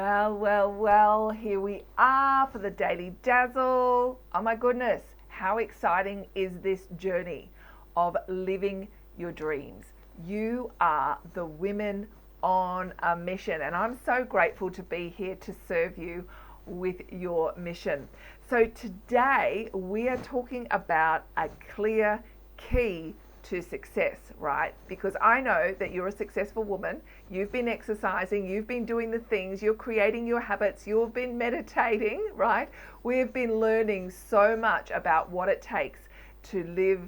Well, here we are for the Daily Dazzle. Oh my goodness, how exciting is this journey of living your dreams? You are the women on a mission, and I'm so grateful to be here to serve you with your mission. So today we are talking about a clear key to success, right? Because I know that you're a successful woman. You've been exercising, you've been doing the things, you're creating your habits, you've been meditating, right? We've been learning so much about what it takes to live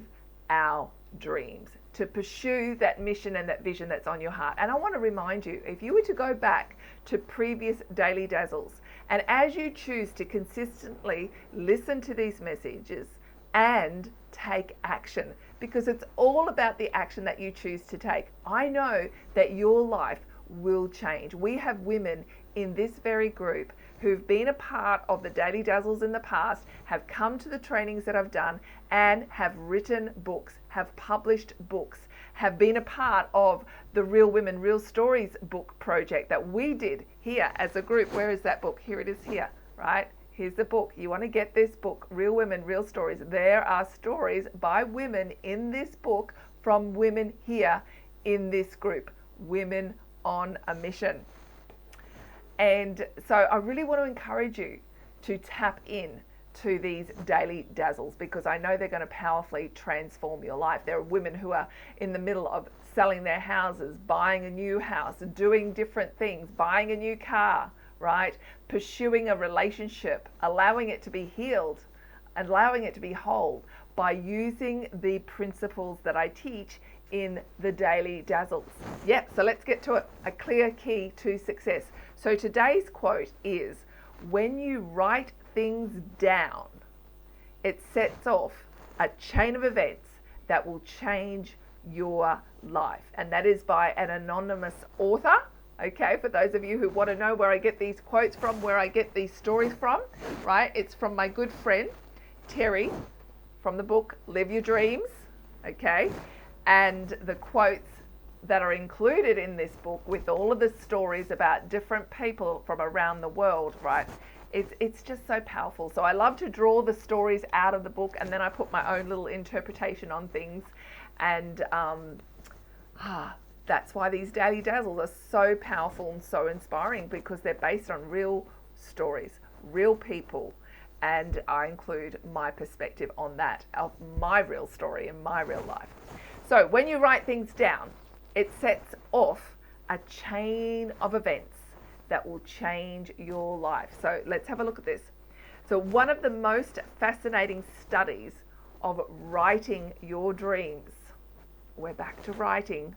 our dreams, to pursue that mission and that vision that's on your heart. And I want to remind you, if you were to go back to previous Daily Dazzles, and as you choose to consistently listen to these messages and take action, because it's all about the action that you choose to take. I know that your life will change. We have women in this very group who've been a part of the Daily Dazzles in the past, have come to the trainings that I've done, and have written books, have published books, have been a part of the Real Women, Real Stories book project that we did here as a group. Where is that book? Here it is here, right? Here's the book. You want to get this book, Real Women, Real Stories. There are stories by women in this book from women here in this group, Women on a Mission. And so I really want to encourage you to tap in to these Daily Dazzles, because I know they're going to powerfully transform your life. There are women who are in the middle of selling their houses, buying a new house, doing different things, buying a new car, right? Pursuing a relationship, allowing it to be healed, allowing it to be whole by using the principles that I teach in the Daily Dazzles. Yep, so let's get to it. A clear key to success. So today's quote is, when you write things down, it sets off a chain of events that will change your life. And that is by an anonymous author. Okay, for those of you who want to know where I get these quotes from, where I get these stories from, right? It's from my good friend, Terry, from the book, Live Your Dreams, okay? And the quotes that are included in this book with all of the stories about different people from around the world, right? It's just so powerful. So I love to draw the stories out of the book, and then I put my own little interpretation on things. And that's why these Daily Dazzles are so powerful and so inspiring, because they're based on real stories, real people, and I include my perspective on that, of my real story and my real life. So when you write things down, it sets off a chain of events that will change your life. So let's have a look at this. So one of the most fascinating studies of writing your dreams, we're back to writing,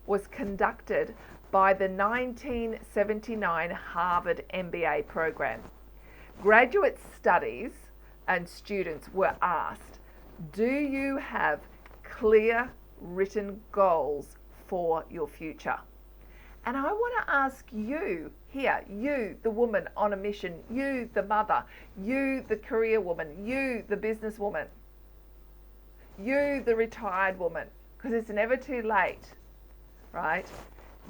was conducted by the 1979 Harvard MBA program. Graduate studies and students were asked, do you have clear written goals for your future? And I want to ask you here, you, the woman on a mission, you, the mother, you, the career woman, you, the businesswoman, you, the retired woman, because it's never too late, right?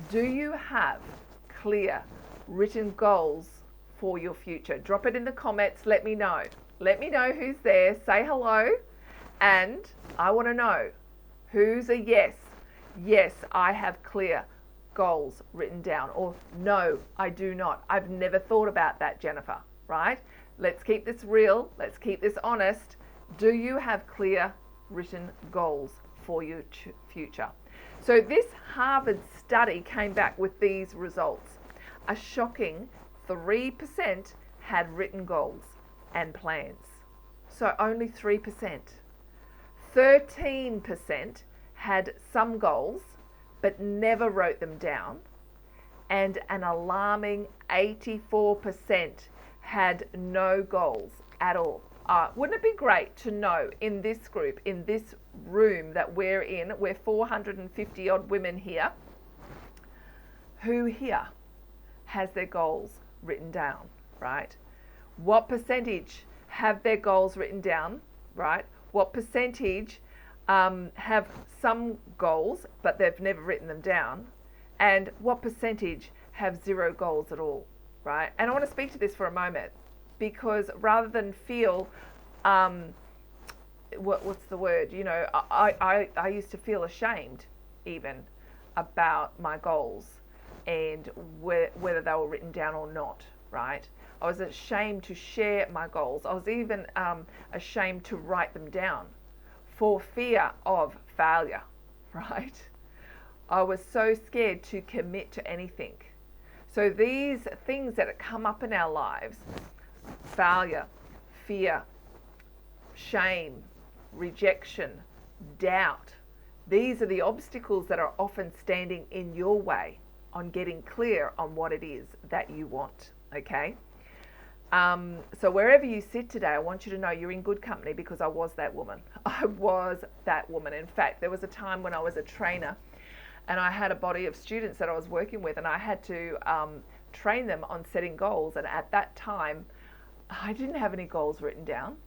Do you have clear written goals for your future? Drop it in the comments. Let me know. Let me know who's there. Say hello. And I want to know who's a yes. Yes, I have clear goals written down. Or no, I do not. I've never thought about that, Jennifer, right? Let's keep this real. Let's keep this honest. Do you have clear written goals for your future? So this Harvard study came back with these results. A shocking 3% had written goals and plans. So only 3%. 13% had some goals but never wrote them down. And an alarming 84% had no goals at all. Wouldn't it be great to know in this group, in this room that we're in, we're 450 odd women here, who here has their goals written down, right? What percentage have their goals written down, right? What percentage have some goals but they've never written them down? And what percentage have zero goals at all? right? And I want to speak to this for a moment, because rather than feel, what's the word? You know, I used to feel ashamed even about my goals and whether they were written down or not, right? I was ashamed to share my goals. I was even ashamed to write them down for fear of failure, right? I was so scared to commit to anything. So these things that come up in our lives, failure, fear, shame, rejection, doubt, these are the obstacles that are often standing in your way on getting clear on what it is that you want, okay? So wherever you sit today, I want you to know you're in good company, because I was that woman. I was that woman. In fact, there was a time when I was a trainer and I had a body of students that I was working with, and I had to train them on setting goals. And at that time, I didn't have any goals written down.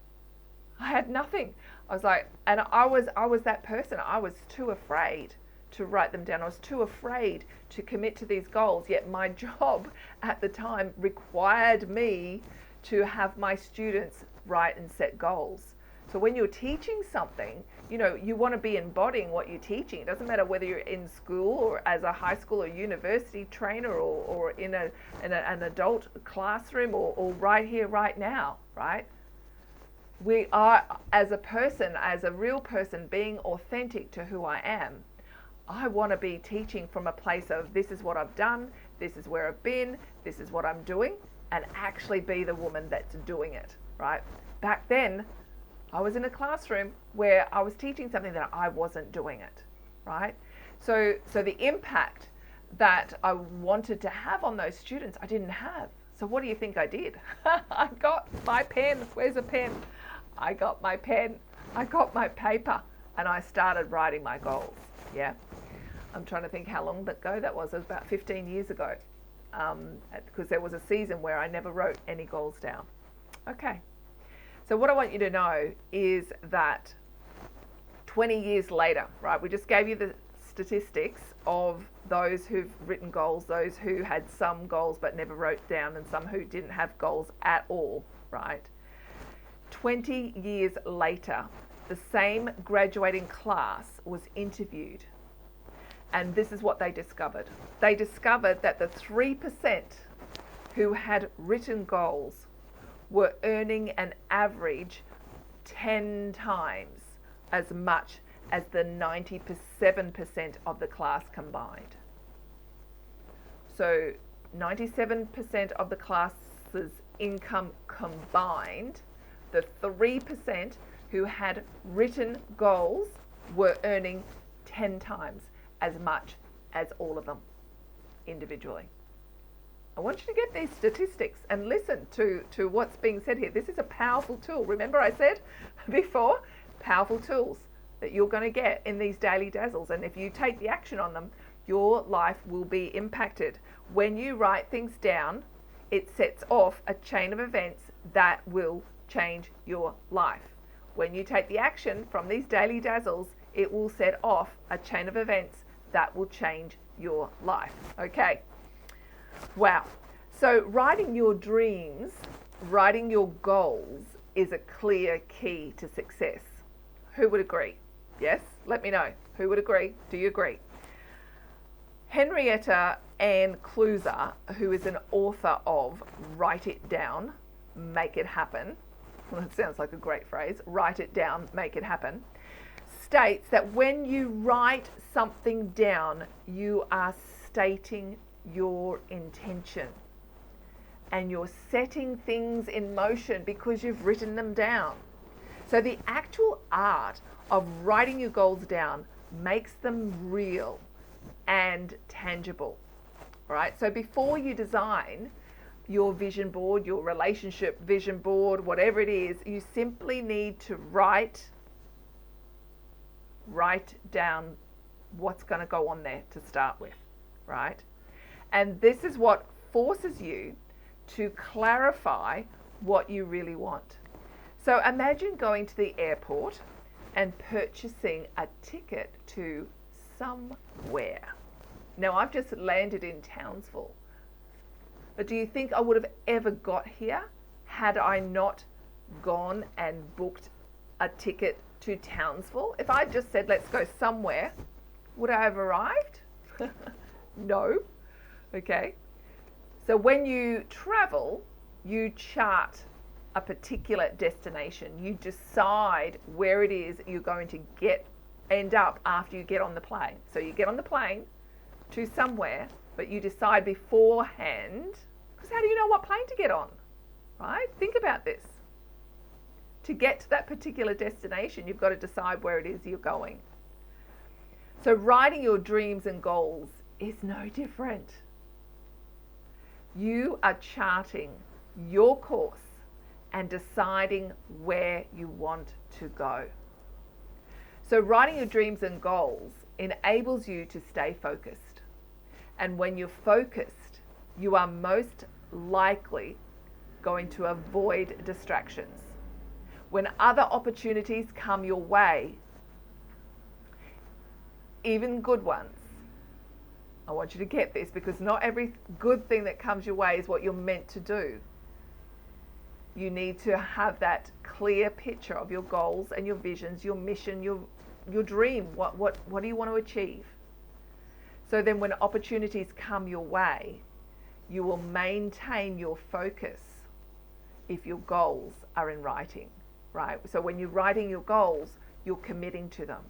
I had nothing. I was like, and I was that person. I was too afraid to write them down. I was too afraid to commit to these goals. Yet my job at the time required me to have my students write and set goals. So when you're teaching something, you know, you want to be embodying what you're teaching. It doesn't matter whether you're in school or as a high school or university trainer, or in an adult classroom, or right here, right now, right? We are, as a person, as a real person, being authentic to who I am. I want to be teaching from a place of, this is what I've done, this is where I've been, this is what I'm doing, and actually be the woman that's doing it, right? Back then, I was in a classroom where I was teaching something that I wasn't doing it, right? So the impact that I wanted to have on those students, I didn't have. So what do you think I did? I got my pen. Where's a pen? I got my pen. I got my paper, and I started writing my goals. Yeah. I'm trying to think how long ago that was. It was about 15 years ago, because there was a season where I never wrote any goals down. Okay. So what I want you to know is that 20 years later, right, we just gave you the statistics of those who've written goals, those who had some goals but never wrote down, and some who didn't have goals at all, right? 20 years later, the same graduating class was interviewed, and this is what they discovered. They discovered that the 3% who had written goals were earning an average 10 times as much as the 97% of the class combined. So 97% of the class's income combined, the 3% who had written goals were earning 10 times as much as all of them individually. I want you to get these statistics and listen to what's being said here. This is a powerful tool. Remember I said before, powerful tools that you're going to get in these daily dazzles. And if you take the action on them, your life will be impacted. When you write things down, it sets off a chain of events that will change your life. When you take the action from these daily dazzles, it will set off a chain of events that will change your life. Okay. Wow. So writing your dreams, writing your goals is a clear key to success. Who would agree? Yes? Let me know. Who would agree? Do you agree? Henrietta Ann Closer, who is an author of Write It Down, Make It Happen. Well, that sounds like a great phrase. Write it down, make it happen. States that when you write something down, you are stating your intention, and you're setting things in motion because you've written them down. So the actual art of writing your goals down makes them real and tangible. All right. So before you design your vision board, your relationship vision board, whatever it is, you simply need to write down what's going to go on there to start with, right? And this is what forces you to clarify what you really want. So imagine going to the airport and purchasing a ticket to somewhere. Now, I've just landed in Townsville. But do you think I would have ever got here had I not gone and booked a ticket to Townsville? If I just said, let's go somewhere, would I have arrived? No. Okay. So when you travel, you chart a particular destination. You decide where it is you're going to end up after you get on the plane. So you get on the plane to somewhere, but you decide beforehand, because how do you know what plane to get on? Right? Think about this. To get to that particular destination, you've got to decide where it is you're going. So writing your dreams and goals is no different. You are charting your course and deciding where you want to go. So writing your dreams and goals enables you to stay focused. And when you're focused, you are most likely going to avoid distractions. When other opportunities come your way, even good ones, I want you to get this, because not every good thing that comes your way is what you're meant to do. You need to have that clear picture of your goals and your visions, your mission, your dream. What do you want to achieve? So then when opportunities come your way, you will maintain your focus if your goals are in writing, right? So when you're writing your goals, you're committing to them.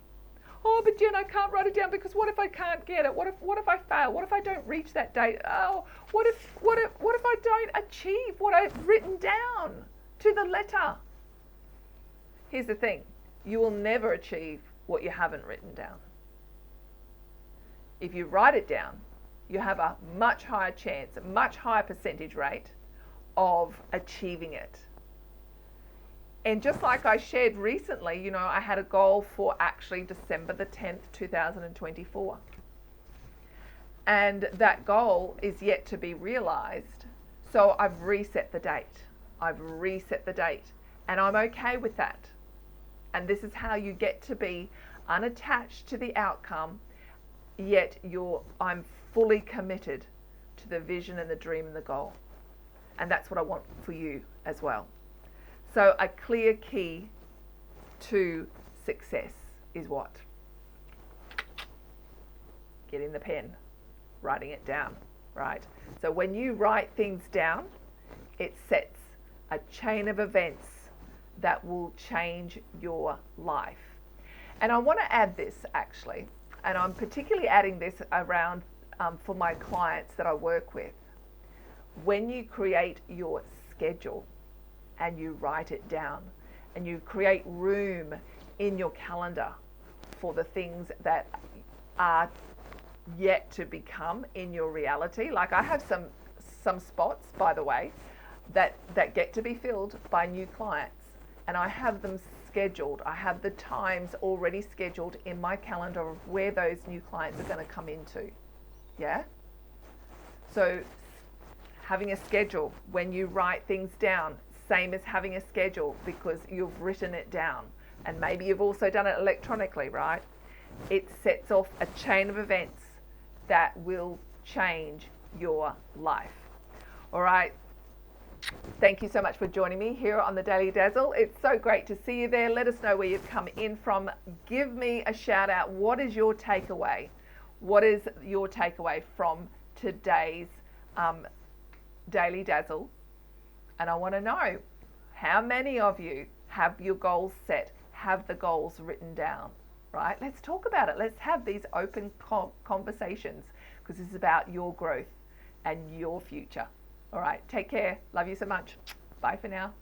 Oh, but Jen, I can't write it down because what if I can't get it? What if I fail? What if I don't reach that date? Oh, what if I don't achieve what I've written down to the letter? Here's the thing. You will never achieve what you haven't written down. If you write it down, you have a much higher chance, a much higher percentage rate of achieving it. And just like I shared recently, I had a goal for actually December the 10th, 2024. And that goal is yet to be realized. So I've reset the date. And I'm okay with that. And this is how you get to be unattached to the outcome, yet I'm fully committed to the vision and the dream and the goal. And that's what I want for you as well. So a clear key to success is what? Getting the pen, writing it down, right? So when you write things down, it sets a chain of events that will change your life. And I want to add this actually, and I'm particularly adding this around for my clients that I work with. When you create your schedule, and you write it down, and you create room in your calendar for the things that are yet to become in your reality. Like I have some spots, by the way, that get to be filled by new clients, and I have them scheduled. I have the times already scheduled in my calendar of where those new clients are going to come into. Yeah? So having a schedule when you write things down, same as having a schedule because you've written it down, and maybe you've also done it electronically, right? It sets off a chain of events that will change your life. All right. Thank you so much for joining me here on the Daily Dazzle. It's so great to see you there. Let us know where you've come in from. Give me a shout out. What is your takeaway? What is your takeaway from today's Daily Dazzle? And I want to know, how many of you have your goals set, have the goals written down, right? Let's talk about it. Let's have these open conversations, because this is about your growth and your future. All right, take care. Love you so much. Bye for now.